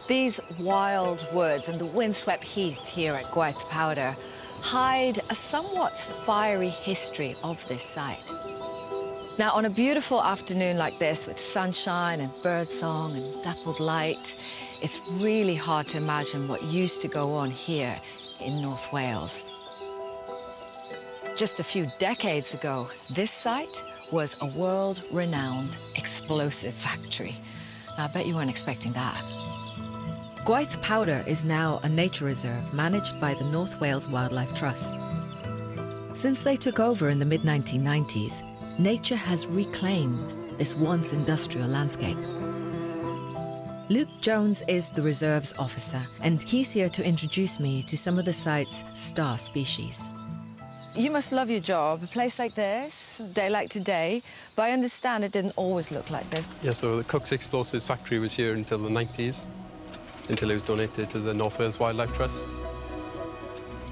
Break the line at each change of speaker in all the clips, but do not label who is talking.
These wild woods and the windswept heath here at Gwaith Powdwr hide a somewhat fiery history of this site. Now, on a beautiful afternoon like this, with sunshine and birdsong and dappled light, it's really hard to imagine what used to go on here in North Wales. Just a few decades ago, this site was a world-renowned explosive factory. Now, I bet you weren't expecting that. Gwaith Powdwr is now a nature reserve managed by the North Wales Wildlife Trust. Since they took over in the mid-1990s, nature has reclaimed this once industrial landscape. Luke Jones is the reserve's officer, and he's here to introduce me to some of the site's star species. You must love your job, a place like this, a day like today, but I understand it didn't always look like this.
Yeah, so the Cook's Explosives factory was here until the 90s, until it was donated to the North Wales Wildlife Trust.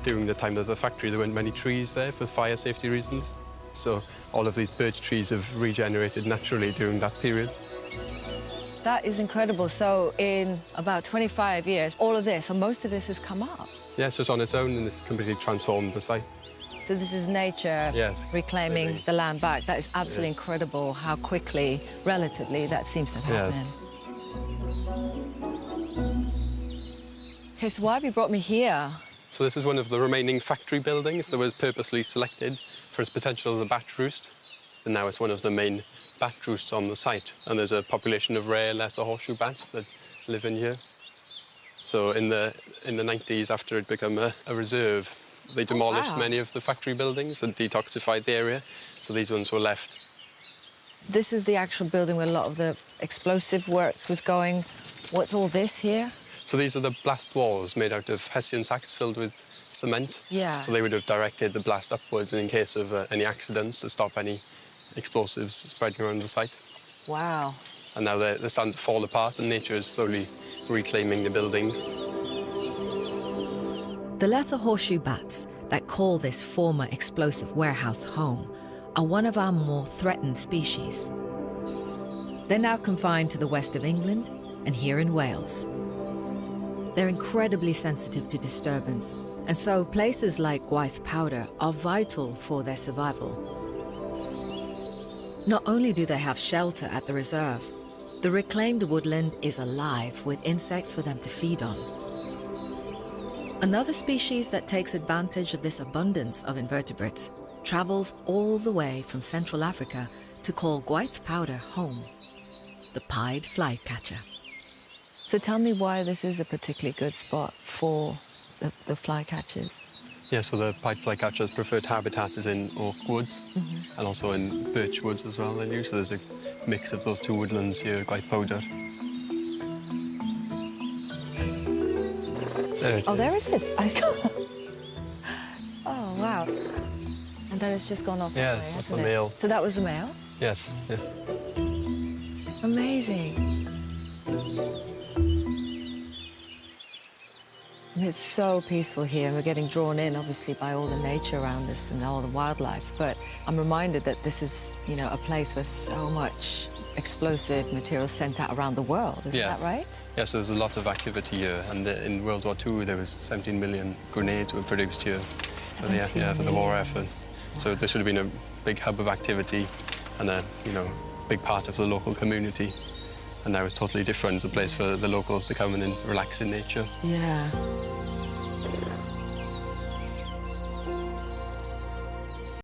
During the time of the factory, there weren't many trees there for fire safety reasons, so all of these birch trees have regenerated naturally during that period.
That is incredible. So in about 25 years, all of this, or most of this has come up?
Yeah, it's just on its own, and it's completely transformed the site.
So this is nature reclaiming the land back. That is absolutely incredible how quickly, relatively, that seems to have happened. Okay, so why have you brought me here?
So this is one of the remaining factory buildings that was purposely selected for its potential as a bat roost. And now it's one of the main bat roosts on the site. And there's a population of rare lesser horseshoe bats that live in here. So in the 90s, after it became a reserve, they demolished many of the factory buildings and detoxified the area. So these ones were left.
This was the actual building where a lot of the explosive work was going. What's all this here?
So these are the blast walls made out of hessian sacks filled with cement.
Yeah.
So they would have directed the blast upwards in case of any accidents to stop any explosives spreading around the site.
Wow.
And now they're starting to fall apart and nature is slowly reclaiming the buildings.
The lesser horseshoe bats that call this former explosive warehouse home are one of our more threatened species. They're now confined to the west of England and here in Wales. They're incredibly sensitive to disturbance, and so places like Gwaith Powdwr are vital for their survival. Not only do they have shelter at the reserve, the reclaimed woodland is alive with insects for them to feed on. Another species that takes advantage of this abundance of invertebrates travels all the way from Central Africa to call Gwaith Powdwr home, the pied flycatcher. So tell me why this is a particularly good spot for the flycatchers.
Yeah, so the pied flycatcher's preferred habitat is in oak woods and also in birch woods as well. So there's a mix of those two woodlands here at Gwaith Powdwr. There it is.
There it is. Oh, wow. And then it's just gone off
Yes,
that way,
that's
hasn't
the
it?
male.
So that was the male?
Yes, yeah.
Amazing. And it's so peaceful here, and we're getting drawn in, obviously, by all the nature around us and all the wildlife. But I'm reminded that this is, you know, a place where so much explosive material is sent out around the world. Isn't that right?
Yeah, so there's a lot of activity here. And in World War II, there was 17 million grenades were produced here for the war effort. So there should have been a big hub of activity and a, big part of the local community. And now it's totally different. It's a place for the locals to come in and relax in nature.
Yeah.